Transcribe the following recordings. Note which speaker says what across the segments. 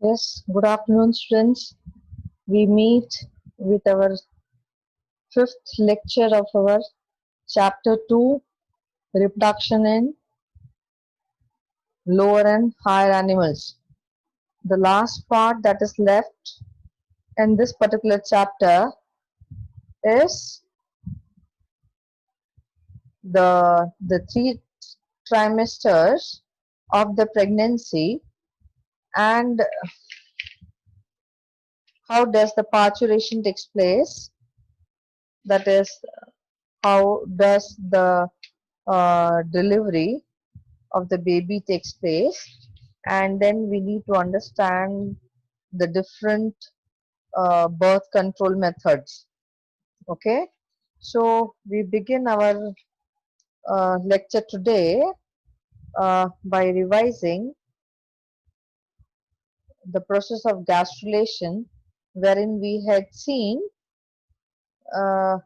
Speaker 1: Yes, good afternoon, students. We meet with our fifth lecture of our chapter 2, reproduction in lower and higher animals. The last part that is left in this particular chapter is the three trimesters of the pregnancy and how does the parturition takes place. That is, how does the delivery of the baby takes place, and then we need to understand the different birth control methods. Okay, so we begin our lecture today by revising the process of gastrulation, wherein we had seen uh,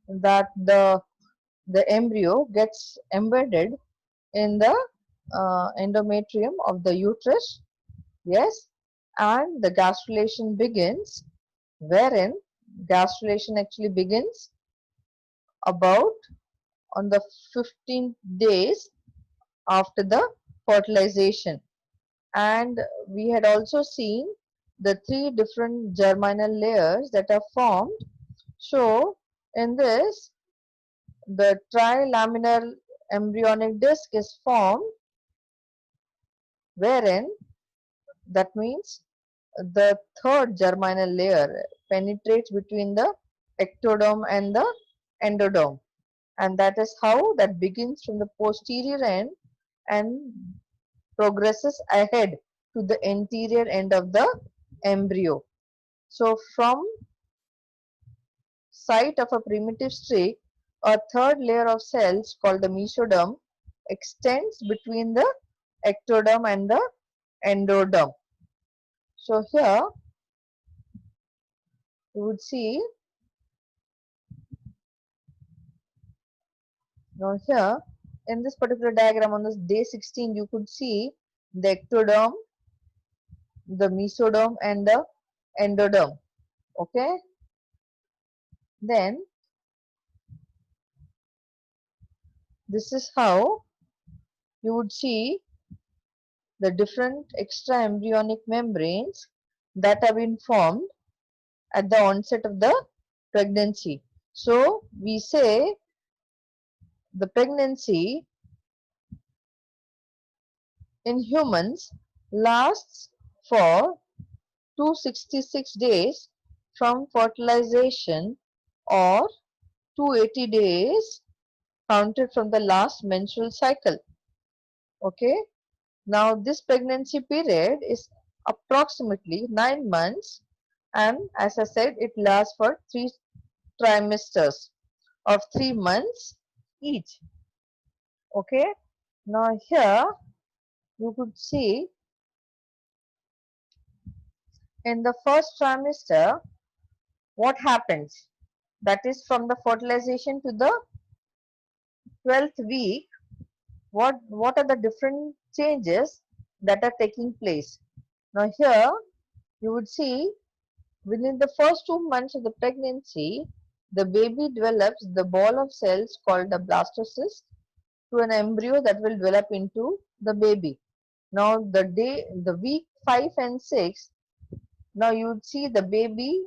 Speaker 1: that the embryo gets embedded in the endometrium of the uterus. Yes, and the gastrulation begins, wherein gastrulation actually begins about on the 15th days after the fertilization. And we had also seen the three different germinal layers that are formed. So in this, the trilaminar embryonic disc is formed, wherein that means the third germinal layer penetrates between the ectoderm and the endoderm, and that is how that begins from the posterior end and progresses ahead to the anterior end of the embryo. So from site of a primitive streak, a third layer of cells called the mesoderm extends between the ectoderm and the endoderm. So here you would see, now here in this particular diagram on this day 16, you could see the ectoderm, the mesoderm and the endoderm. Okay, then this is how you would see the different extra embryonic membranes that have been formed at the onset of the pregnancy. So we say the pregnancy in humans lasts for 266 days from fertilization, or 280 days counted from the last menstrual cycle. Okay, now this pregnancy period is approximately 9 months, and as I said, it lasts for 3 trimesters of 3 months each. Okay, now here you could see in the first trimester what happens, that is from the fertilization to the 12th week. What are the different changes that are taking place? Now here you would see within the first 2 months of the pregnancy, the baby develops the ball of cells called the blastocyst to an embryo that will develop into the baby. Now the week 5 and 6, now you would see the baby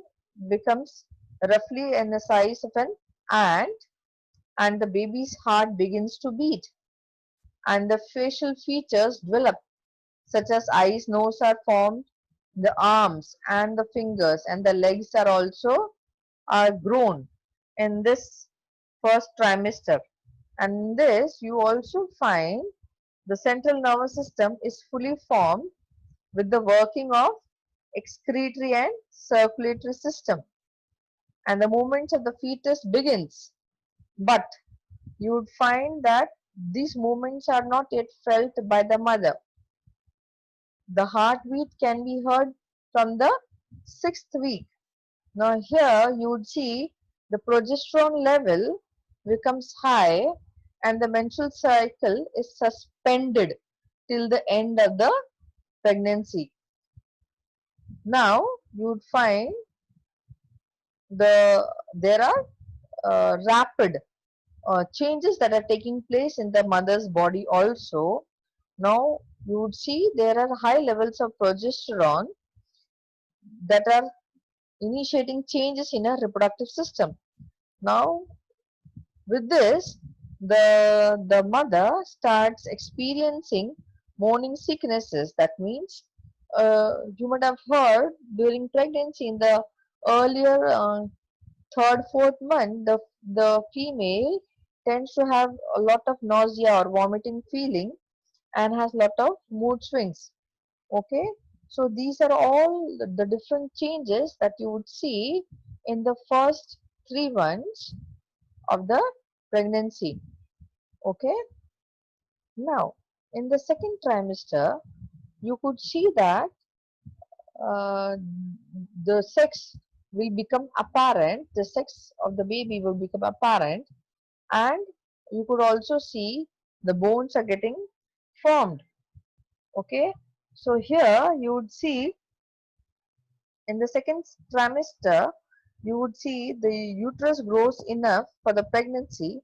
Speaker 1: becomes roughly in the size of an ant, and the baby's heart begins to beat, and the facial features develop, such as eyes, nose are formed, the arms and the fingers and the legs are also are grown in this first trimester. And in this you also find the central nervous system is fully formed with the working of excretory and circulatory system, and the movements of the fetus begins. But you would find that these movements are not yet felt by the mother. The heartbeat can be heard from the 6th week. Now here you would see the progesterone level becomes high, and the menstrual cycle is suspended till the end of the pregnancy. Now you would find there are rapid changes that are taking place in the mother's body also. Now you would see there are high levels of progesterone that are initiating changes in our reproductive system. Now with this, the mother starts experiencing morning sicknesses. That means you might have heard during pregnancy in the earlier third, fourth month, the female tends to have a lot of nausea or vomiting feeling and has lot of mood swings. Okay, so these are all the different changes that you would see in the first 3 months of the pregnancy. Okay, now in the second trimester, you could see that uh, the sex will become apparent, the sex of the baby will become apparent, and you could also see the bones are getting formed. Okay, so here you would see in the second trimester, you would see the uterus grows enough for the pregnancy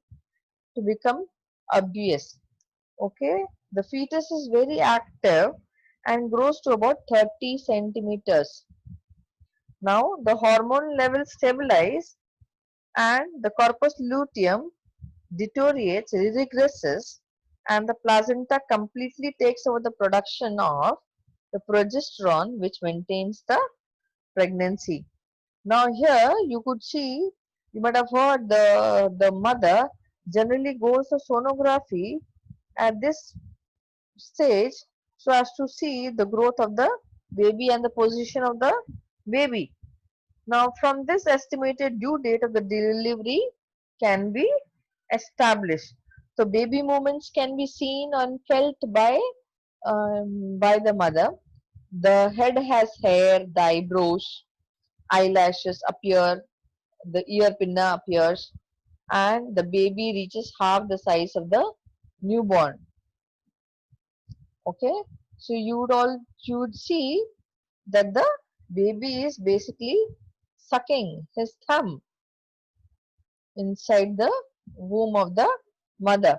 Speaker 1: to become obvious. Okay, the fetus is very active and grows to about 30 centimeters. Now the hormone levels stabilize and the corpus luteum deteriorates, regresses, and the placenta completely takes over the production of the progesterone which maintains the pregnancy. Now here you could see, you might have heard the mother generally goes for sonography at this stage so as to see the growth of the baby and the position of the baby. Now from this estimated due date of the delivery can be established. So baby movements can be seen and felt by the mother. The head has hair, the eyebrows, eyelashes appear, the ear pinna appears, and the baby reaches half the size of the newborn. Okay, so you would see that the baby is basically sucking his thumb inside the womb of the mother.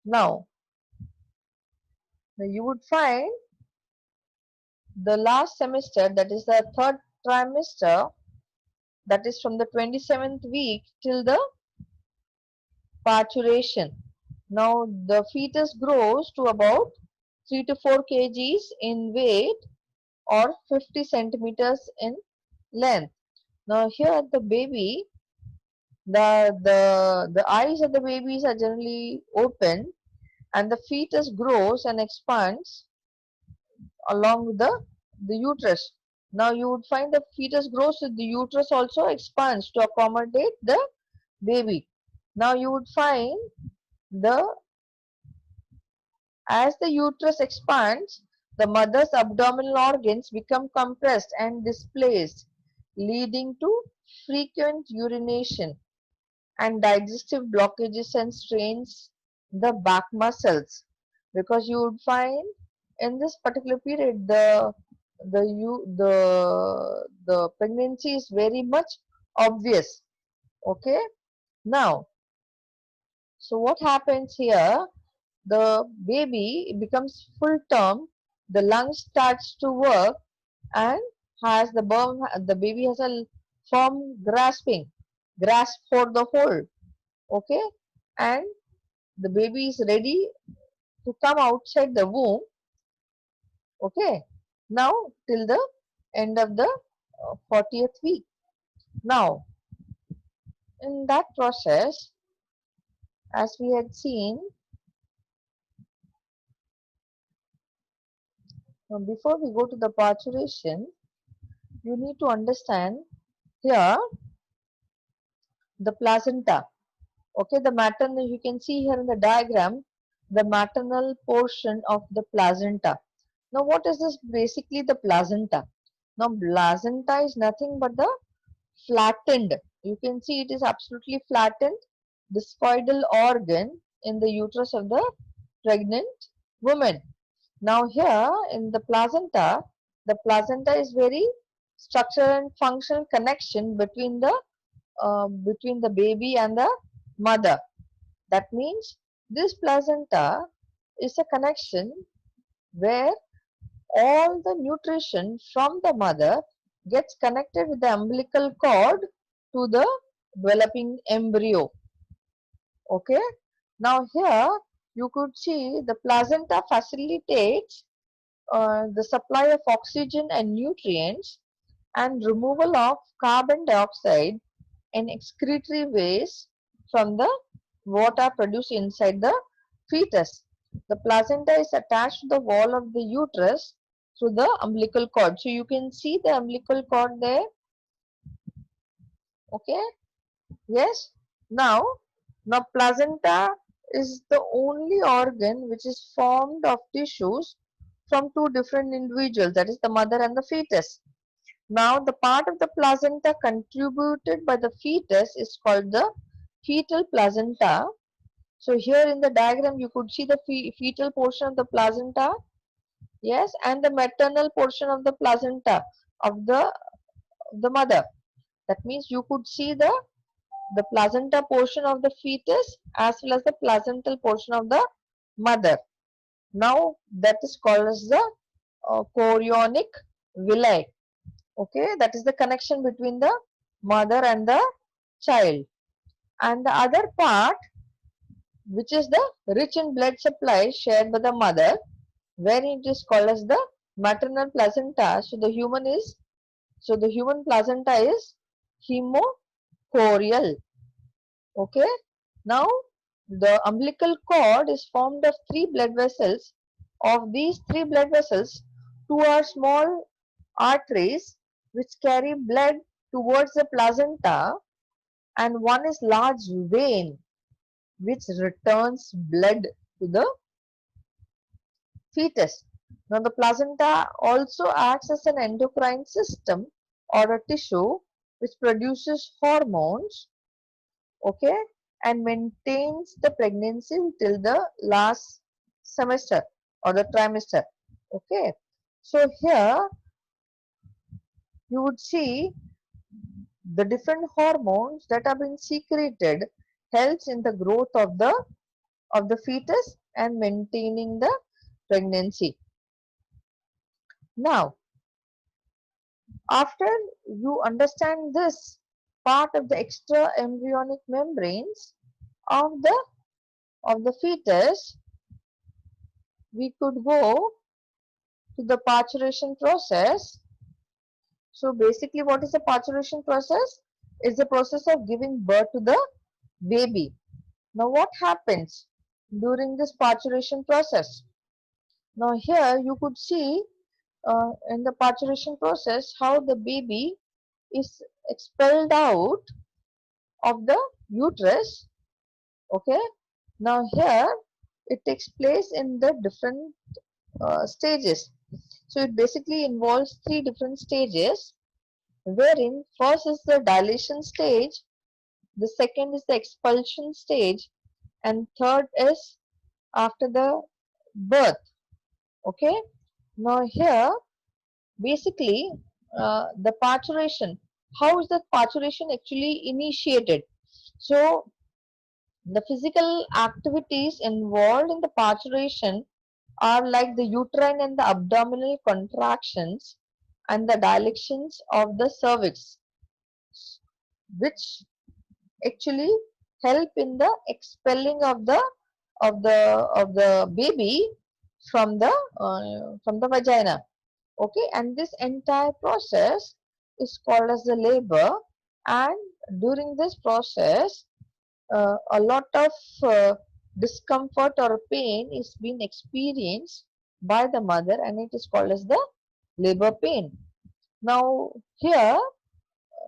Speaker 1: Now you would find the last semester, that is the third trimester, that is from the 27th week till the parturition. Now the fetus grows to about 3 to 4 kgs in weight or 50 centimeters in length. Now here the baby, the eyes of the babies are generally open and the fetus grows and expands along with the uterus. Now you would find the fetus grows with the uterus also expands to accommodate the baby. Now you would find the as the uterus expands, the mother's abdominal organs become compressed and displaced, leading to frequent urination and digestive blockages and strains the back muscles, because you would find in this particular period the pregnancy is very much obvious. Okay, now so what happens here, the baby becomes full term, the lung starts to work and has the baby has a firm grasp for the hold. Okay, and the baby is ready to come outside the womb. Okay, now till the end of the 40th week. Now in that process, as we had seen, before we go to the parturition, you need to understand here the placenta. Okay, the maternal, you can see here in the diagram the maternal portion of the placenta. Now what is this? Basically the placenta. Now placenta is nothing but the flattened, you can see it is absolutely flattened discoidal organ in the uterus of the pregnant woman. Now here in the placenta, The placenta is very structural and functional connection between the baby and the mother. That means this placenta is a connection where all the nutrition from the mother gets connected with the umbilical cord to the developing embryo. Okay. Now here you could see the placenta facilitates the supply of oxygen and nutrients and removal of carbon dioxide and excretory waste from the water produced inside the fetus. The placenta is attached to the wall of the uterus through the umbilical cord. So you can see the umbilical cord there. Okay. Yes. Now placenta is the only organ which is formed of tissues from two different individuals, that is the mother and the fetus. Now the part of the placenta contributed by the fetus is called the fetal placenta. So here in the diagram you could see the fetal portion of the placenta, yes, and the maternal portion of the placenta of the mother. That means you could see the placenta portion of the fetus as well as the placental portion of the mother. Now that is called as the chorionic villi. Okay, that is the connection between the mother and the child. And the other part, which is the rich in blood supply shared by the mother, where it is called as the maternal placenta. So the human placenta is hemochorial. Okay. Now the umbilical cord is formed of three blood vessels. Of these three blood vessels, two are small arteries which carry blood towards the placenta, and one is large vein which returns blood to the fetus. Now the placenta also acts as an endocrine system or a tissue which produces hormones, okay, and maintains the pregnancy till the last semester or the trimester. Okay. So here you would see the different hormones that have been secreted helps in the growth of the fetus and maintaining the pregnancy. Now, after you understand this part of the extra embryonic membranes of the fetus, we could go to the parturition process. So basically what is the parturition process? It's the process of giving birth to the baby. Now what happens during this parturition process? Now here you could see in the parturition process how the baby is expelled out of the uterus. Okay. Now here it takes place in the different stages. So it basically involves three different stages, wherein first is the dilation stage, the second is the expulsion stage, and third is after the birth. Okay. Now here basically the parturition, how is the parturition actually initiated? So the physical activities involved in the parturition are like the uterine and the abdominal contractions and the dilations of the cervix, which actually help in the expelling of the baby from the vagina. Okay, and this entire process is called as the labor, and during this process a lot of discomfort or pain is being experienced by the mother, and it is called as the labor pain. Now here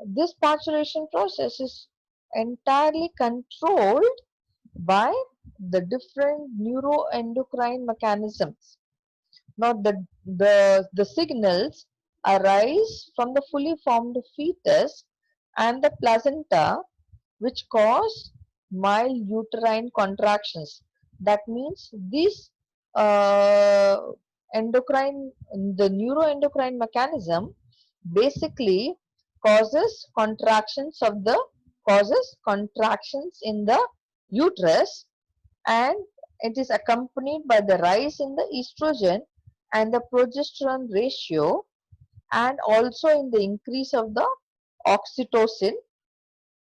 Speaker 1: this parturition process is entirely controlled by the different neuroendocrine mechanisms. Now the signals arise from the fully formed fetus and the placenta, which cause mild uterine contractions. That means these uh, the neuroendocrine mechanism basically causes contractions in the uterus, and it is accompanied by the rise in the estrogen and the progesterone ratio, and also in the increase of the oxytocin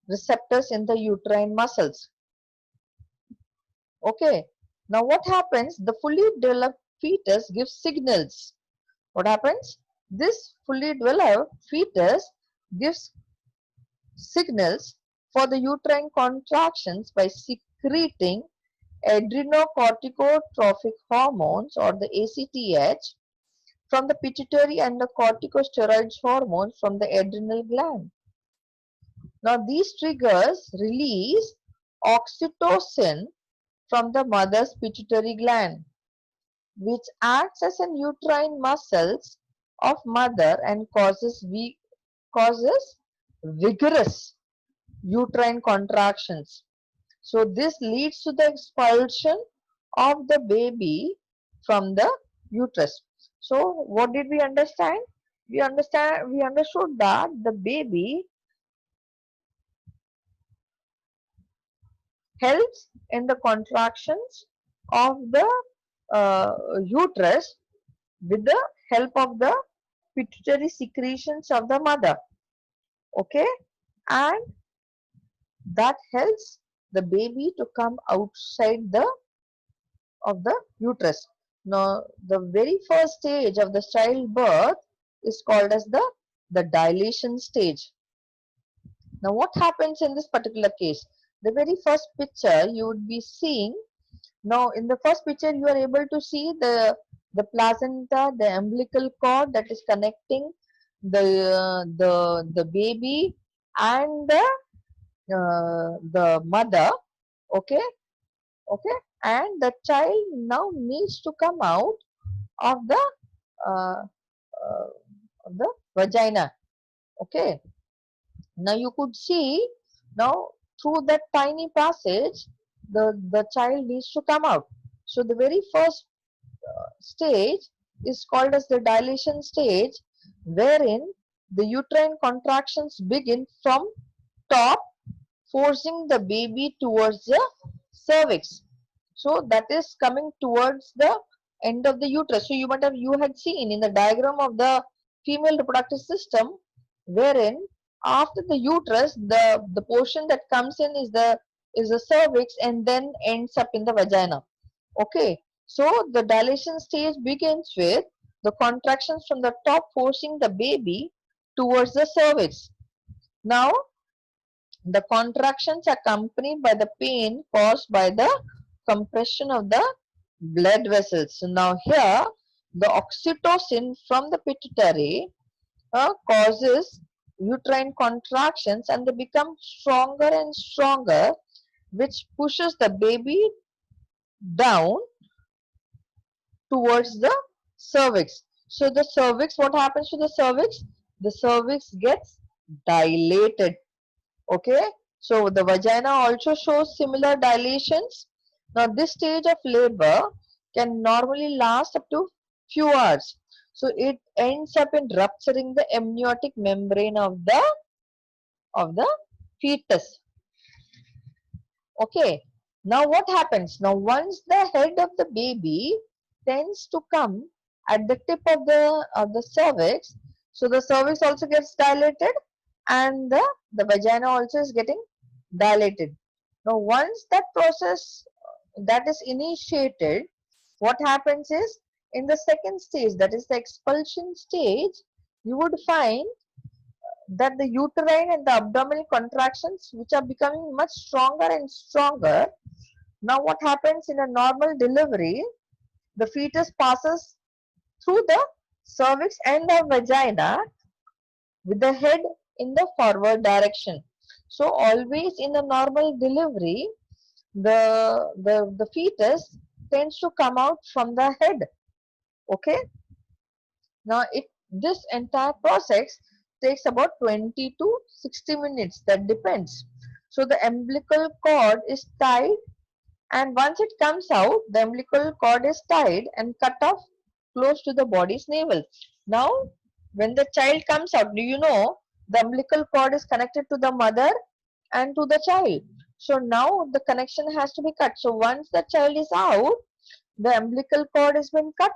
Speaker 1: receptors in the uterine muscles. Okay, now what happens? The fully developed fetus gives signals. What happens? This fully developed fetus gives signals for the uterine contractions by secreting adrenocorticotropic hormones, or the ACTH, from the pituitary and the corticosteroid hormones from the adrenal gland. Now these triggers release oxytocin from the mother's pituitary gland, which acts as an uterine muscles of mother and causes vigorous uterine contractions. So this leads to the expulsion of the baby from the uterus. So what did we understand? We understood that the baby helps in the contractions of the uterus with the help of the pituitary secretions of the mother. Okay, and that helps the baby to come outside the uterus. Now, the very first stage of the childbirth is called as the dilation stage. Now, what happens in this particular case? The very first picture you would be seeing. Now, in the first picture, you are able to see the placenta, the umbilical cord that is connecting the baby and the mother. Okay, okay, and the child now needs to come out of uh, uh, the vagina. Okay, now you could see, now through that tiny passage the child needs to come out. So the very first stage is called as the dilation stage, wherein the uterine contractions begin from top, forcing the baby towards the cervix. So that is coming towards the end of the uterus. So you had seen in the diagram of the female reproductive system, wherein after the uterus, the portion that comes in is the cervix and then ends up in the vagina. Okay, so the dilation stage begins with the contractions from the top forcing the baby towards the cervix. Now the contractions are accompanied by the pain caused by the compression of the blood vessels. So now here the oxytocin from the pituitary causes uterine contractions, and they become stronger and stronger, which pushes the baby down towards the cervix. So the cervix, what happens to the cervix? The cervix gets dilated. Okay, so the vagina also shows similar dilations. Now this stage of labor can normally last up to few hours. So it ends up in rupturing the amniotic membrane of the fetus. Okay, now what happens? Now once the head of the baby tends to come at the tip of the cervix, so the cervix also gets dilated, and the vagina also is getting dilated. Now once that process that is initiated, what happens is, in the second stage, that is the expulsion stage, you would find that the uterine and the abdominal contractions, which are becoming much stronger and stronger. Now what happens in a normal delivery, the fetus passes through the cervix and the vagina with the head in the forward direction. So always in a normal delivery, the fetus tends to come out from the head. Okay, now this entire process takes about 20 to 60 minutes, that depends. So the umbilical cord is tied, and once it comes out, the umbilical cord is tied and cut off close to the body's navel. Now, when the child comes out, do you know the umbilical cord is connected to the mother and to the child? So now the connection has to be cut. So once the child is out, the umbilical cord has been cut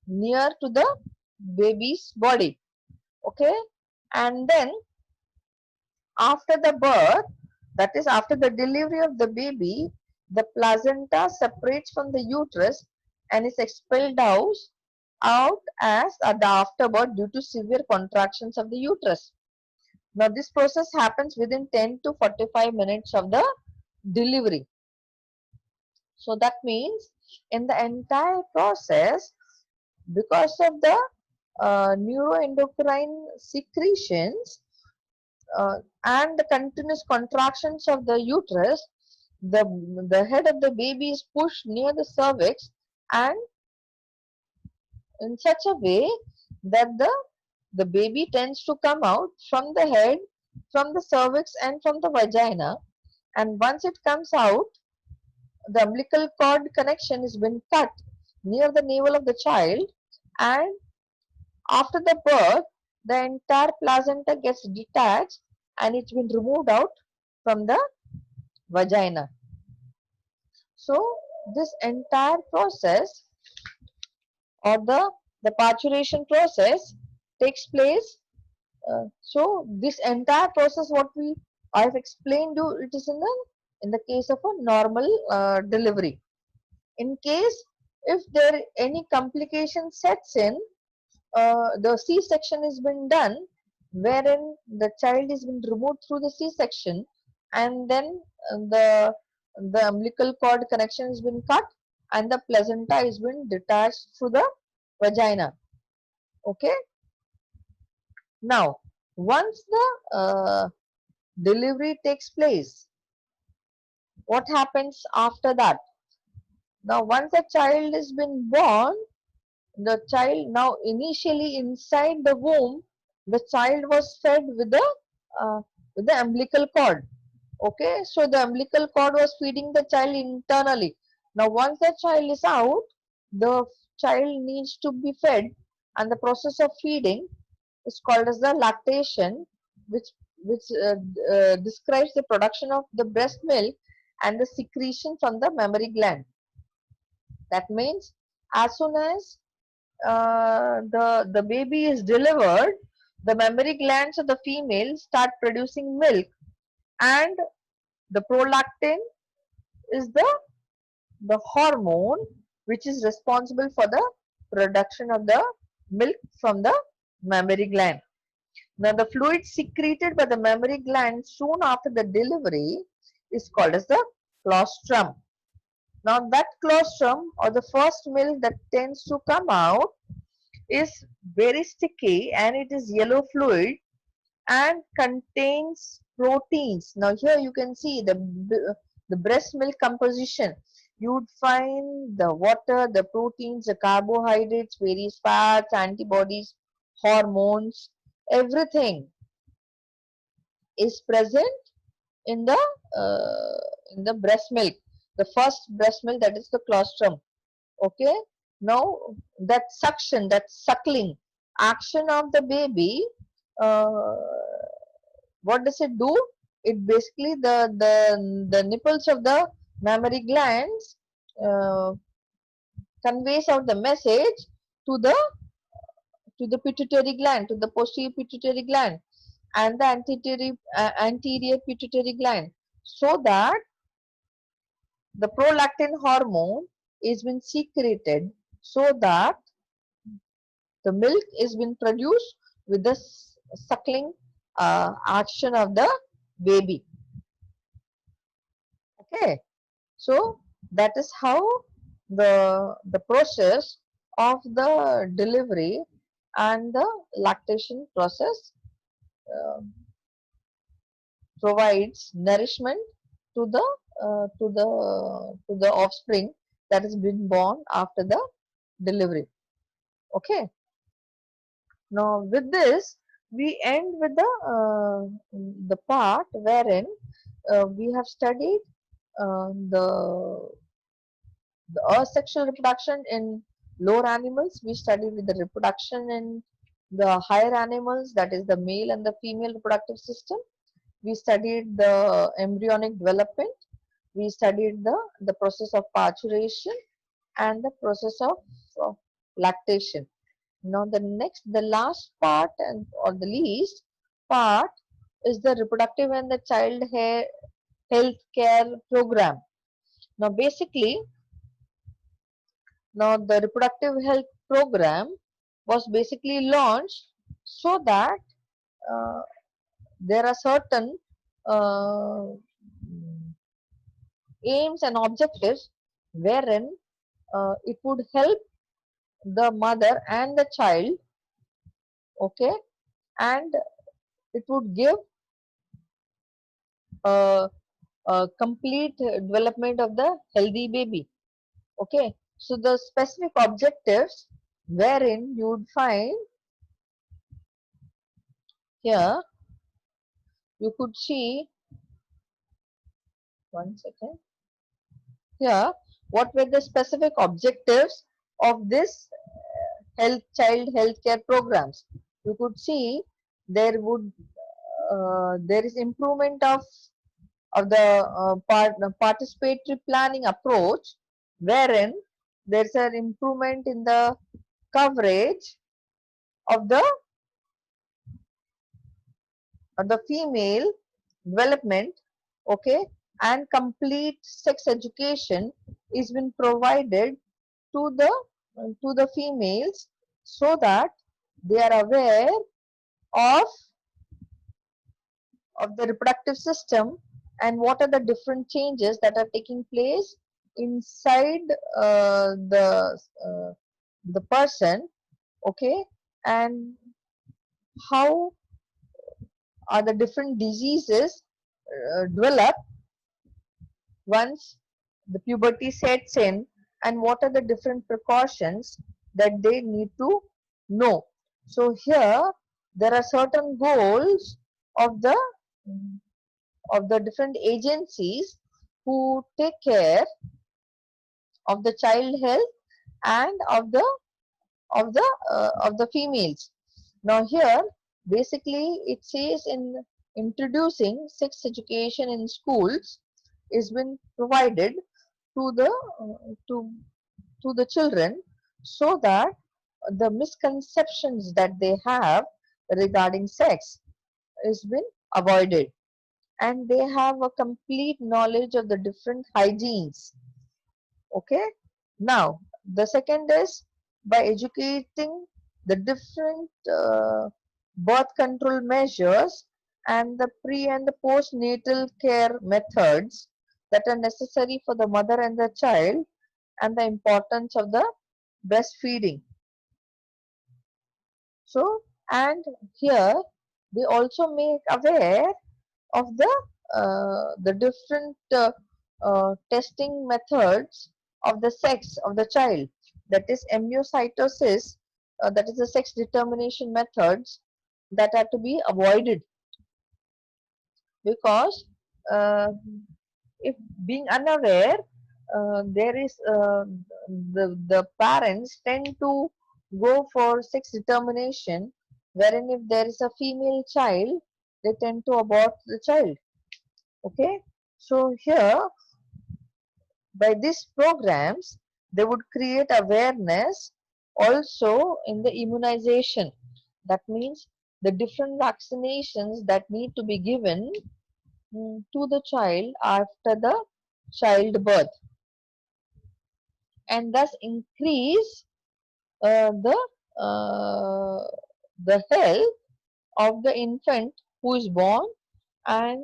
Speaker 1: near to the baby's body. Okay, and then after the birth, that is after the delivery of the baby, the placenta separates from the uterus and is expelled out as at the afterbirth due to severe contractions of the uterus. Now this process happens within 10 to 45 minutes of the delivery. So that means in the entire process, because of the neuroendocrine secretions, and the continuous contractions of the uterus, the head of the baby is pushed near the cervix, and in such a way that the baby tends to come out from the head, from the cervix, and from the vagina. And once it comes out, the umbilical cord connection has been cut near the navel of the child, and after the birth, the entire placenta gets detached and it's been removed out from the vagina. So this entire process, or the parturition process, takes place. So this entire process, what we I've explained you, it is in the case of a normal delivery. In case if there any complication sets in, the C-section has been done, wherein the child is been removed through the C-section, and then the umbilical cord connection has been cut, and the placenta has been detached through the vagina. Okay. Now, once the delivery takes place, what happens after that? Now, once a child has been born, the child, now initially inside the womb, the child was fed uh, with the umbilical cord. Okay, so the umbilical cord was feeding the child internally. Now once the child is out, the child needs to be fed, and the process of feeding is called as the lactation, which describes the production of the breast milk and the secretion from the mammary gland. That means as soon as the baby is delivered, the mammary glands of the female start producing milk, and the prolactin is the hormone which is responsible for the production of the milk from the mammary gland. Now the fluid secreted by the mammary gland soon after the delivery is called as the colostrum. Now that colostrum, or the first milk that tends to come out, is very sticky, and it is yellow fluid and contains proteins. Now here you can see the breast milk composition. You would find the water, the proteins, the carbohydrates, various fats, antibodies, hormones, everything is present in the breast milk, the first breast milk, that is the colostrum. Okay, now that suction, that suckling action of the baby, uh, what does it do? It basically, the nipples of the mammary glands uh, conveys out the message to the pituitary gland, to the posterior pituitary gland and the anterior pituitary gland, so that the prolactin hormone is been secreted, so that the milk is been produced with the suckling action of the baby. Okay, so that is how the process of the delivery and the lactation process uh, provides nourishment to the offspring that has been born after the delivery. Okay, now with this we end with the part wherein we have studied the asexual reproduction in lower animals, we studied with the reproduction in the higher animals, that is the male and the female reproductive system. We studied the embryonic development. We studied the process of parturition and the process of lactation. Now the last part and or the least part is the reproductive and the child health care program. Now basically, now the reproductive health program was basically launched so that uh, there are certain uh, aims and objectives wherein it would help the mother and the child, okay, and it would give a complete development of the healthy baby, okay. So the specific objectives wherein you would find here, you could see, one second, here what were the specific objectives of this child health care programs. You could see there is improvement of the participatory planning approach, wherein there's an improvement in the coverage of the female development, okay, and complete sex education is been provided to the females, so that they are aware of the reproductive system and what are the different changes that are taking place inside uh, the person, okay, and how are the different diseases develop once the puberty sets in, and what are the different precautions that they need to know. So here there are certain goals of the different agencies who take care of the child health and of the females. Now here basically it says in introducing sex education in schools is been provided to the to to the children, so that the misconceptions that they have regarding sex is been avoided, and they have a complete knowledge of the different hygienes, okay. Now the second is by educating the different birth control measures and the pre and the postnatal care methods that are necessary for the mother and the child, and the importance of the breastfeeding. So, and here they also make aware of the different testing methods of the sex of the child, that is amniocytosis, that is the sex determination methods that are to be avoided, because uh, if being unaware, there is the parents tend to go for sex determination, wherein if there is a female child, they tend to abort the child, okay. So here by these programs they would create awareness also in the immunization. That means the different vaccinations that need to be given to the child after the childbirth, and thus increase uh, the uh, the health of the infant who is born, and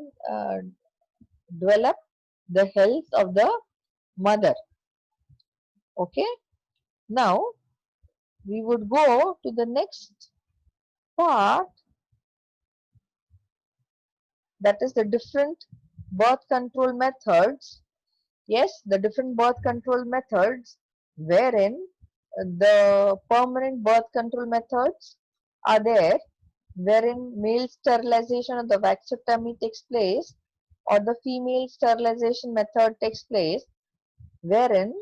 Speaker 1: develop the health of the mother, okay. Now we would go to the next part, that is the different birth control methods. Yes, the different birth control methods, wherein the permanent birth control methods are there, wherein male sterilization of the vasectomy takes place, or the female sterilization method takes place, wherein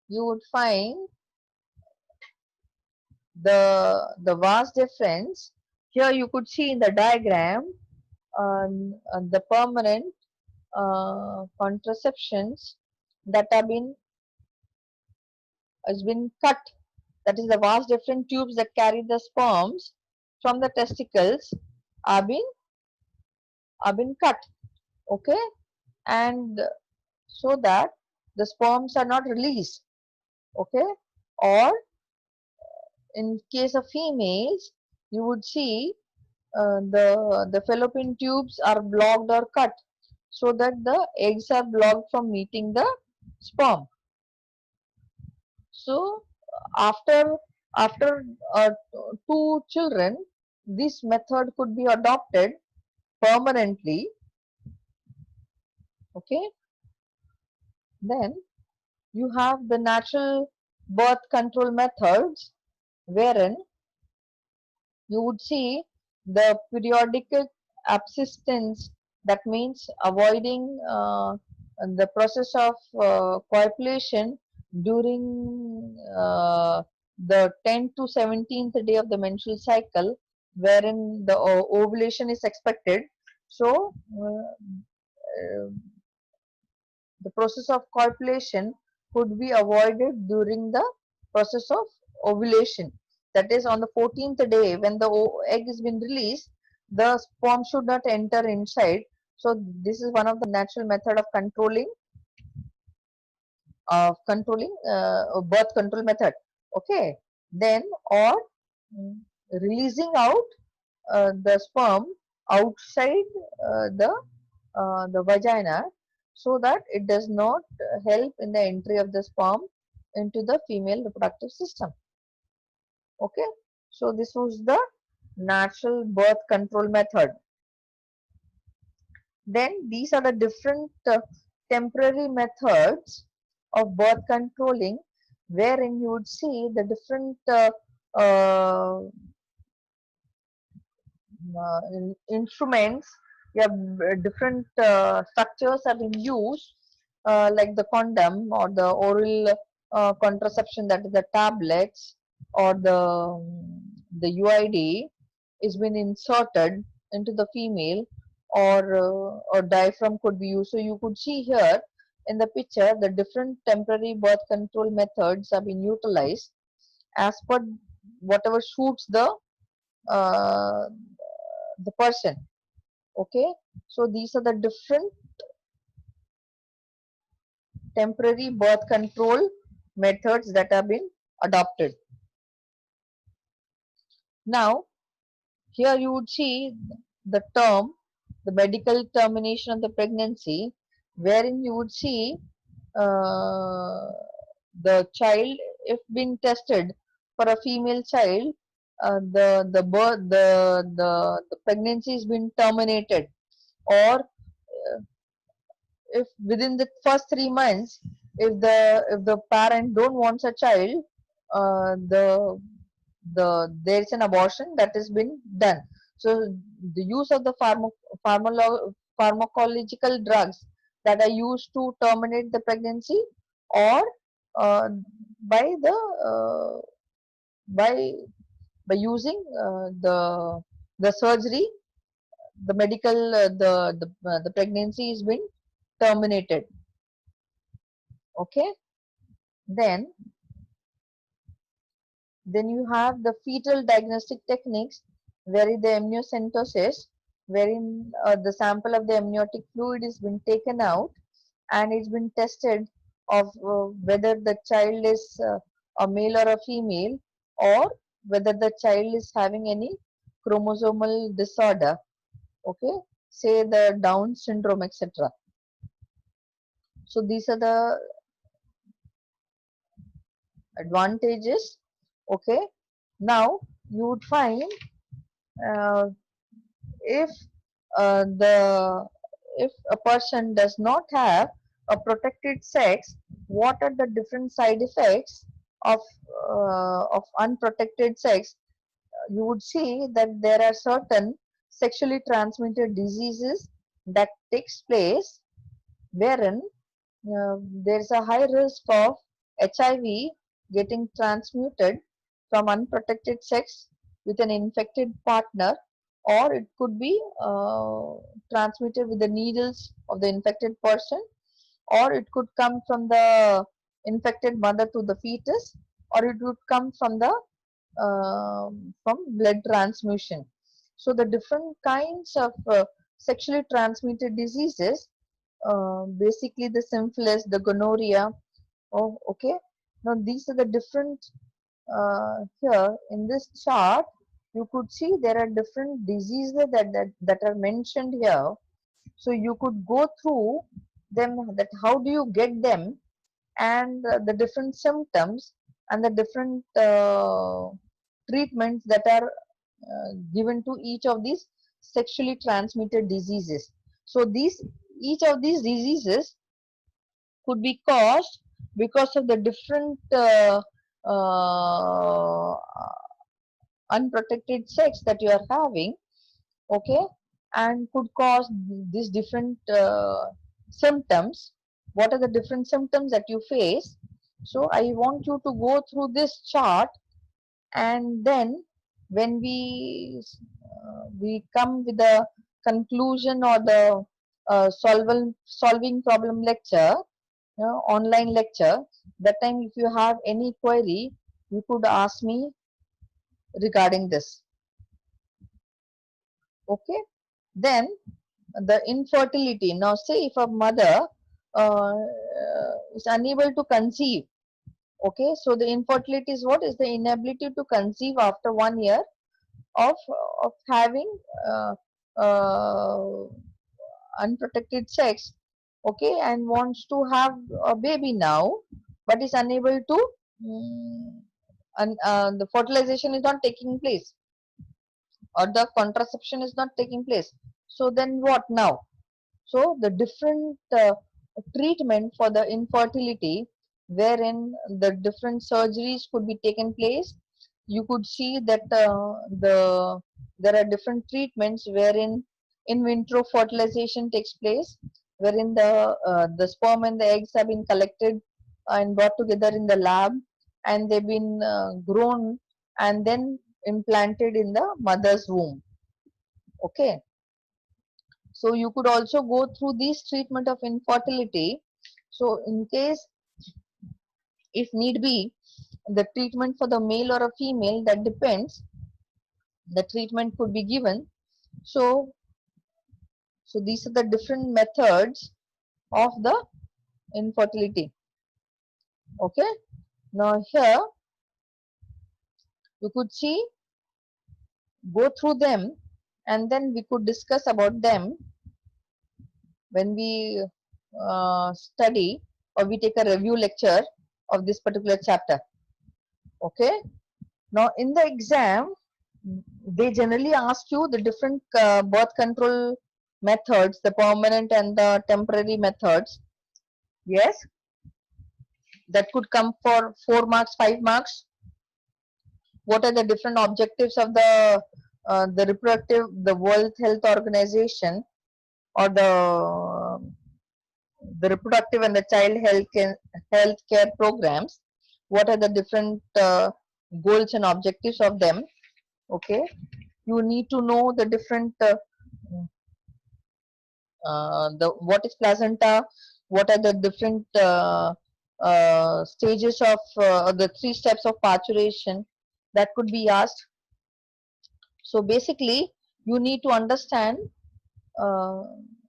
Speaker 1: you would find the vast difference. Here you could see in the diagram the permanent contraceptions that have been has been cut. That is, the vast different tubes that carry the sperms from the testicles are been cut. Okay, and so that the sperms are not released. Okay, or in case of females, you would see the fallopian tubes are blocked or cut so that the eggs are blocked from meeting the sperm. So after uh, two children, this method could be adopted permanently. Okay, then you have the natural birth control methods, wherein you would see the periodical abstinence. That means avoiding the process of copulation during the 10th to 17th day of the menstrual cycle, wherein the ovulation is expected. So uh, the process of copulation could be avoided during the process of ovulation. That is, on the 14th day, when the egg has been released, the sperm should not enter inside. So this is one of the natural method of controlling birth control method. Okay, then or mm, releasing out the sperm outside the vagina, so that it does not help in the entry of the sperm into the female reproductive system. Okay, so this was the natural birth control method. Then these are the different temporary methods of birth controlling, wherein you would see the different instruments. You have different structures have been used, like the condom or the oral contraception, that is the tablets, or the UID is been inserted into the female, or diaphragm could be used. So you could see here in the picture the different temporary birth control methods have been utilized as per whatever suits uh, the person. Okay, so these are the different temporary birth control methods that have been adopted. Now here you would see the term, the medical termination of the pregnancy, wherein you would see uh, the child, if been tested for a female child, the pregnancy has been terminated, or if within the first 3 months, if the parent don't wants a child, there is an abortion that has been done. So the use of the pharmacological drugs that are used to terminate the pregnancy, or uh, by the by by using the surgery, the medical the pregnancy is been terminated. Okay, then you have the fetal diagnostic techniques, wherein the amniocentesis, wherein the sample of the amniotic fluid is been taken out, and it's been tested of whether the child is a male or a female, or whether the child is having any chromosomal disorder. Okay, say the Down syndrome, etc. So these are the advantages. Okay, now you would find uh, if the if a person does not have a protected sex, what are the different side effects of unprotected sex? You would see that there are certain sexually transmitted diseases that takes place, wherein there is a high risk of HIV getting transmuted from unprotected sex with an infected partner, or it could be transmitted with the needles of the infected person, or it could come from the infected mother to the fetus, or it would come from the from blood transmission. So the different kinds of sexually transmitted diseases, basically the syphilis, the gonorrhea. Oh, okay. Now these are the different, here in this chart you could see there are different diseases that are mentioned here. So you could go through them, that how do you get them, and the different symptoms and the different treatments that are given to each of these sexually transmitted diseases. So these, each of these diseases could be caused because of the different uh, unprotected sex that you are having, okay, and could cause these different symptoms. What are the different symptoms that you face? So I want you to go through this chart, and then when we come with the conclusion or the solving problem lecture, online lecture, that time if you have any query you could ask me regarding this. Okay, then the infertility. Now say if a mother is unable to conceive, okay, so the infertility is what? Is the inability to conceive after 1 year of having uh, uh, unprotected sex, okay, and wants to have a baby now, but is unable to, and the fertilization is not taking place, or the contraception is not taking place. So then what now? So the different treatment for the infertility, wherein the different surgeries could be taken place. You could see that there are different treatments wherein in vitro fertilization takes place, wherein the sperm and the eggs have been collected and brought together in the lab, and they've been grown and then implanted in the mother's womb. Okay, so you could also go through this treatment of infertility. So in case, if need be, the treatment for the male or a female, that depends, the treatment could be given. So so these are the different methods of the infertility. Okay, now here you could see, go through them, and then we could discuss about them when we study, or we take a review lecture of this particular chapter. Okay, now in the exam they generally ask you the different birth control methods, the permanent and the temporary methods. Yes, that could come for 4 marks, 5 marks. What are the different objectives of the reproductive, the World Health Organization, or the reproductive and the child health care programs? What are the different goals and objectives of them? Okay, you need to know the different the what is placenta, what are the different stages of the 3 steps of parturition, that could be asked. So basically you need to understand uh,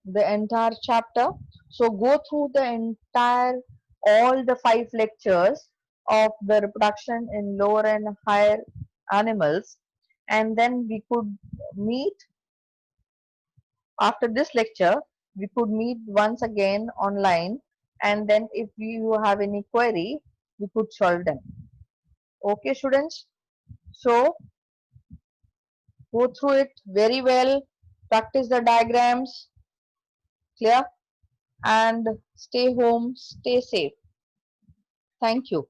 Speaker 1: the entire chapter. So go through the entire, all the 5 lectures of the reproduction in lower and higher animals, and then we could meet after this lecture. We could meet once again online, and then if you have any query we could solve them. Okay students, so go through it very well, practice the diagrams, clear, and stay home, stay safe. Thank you.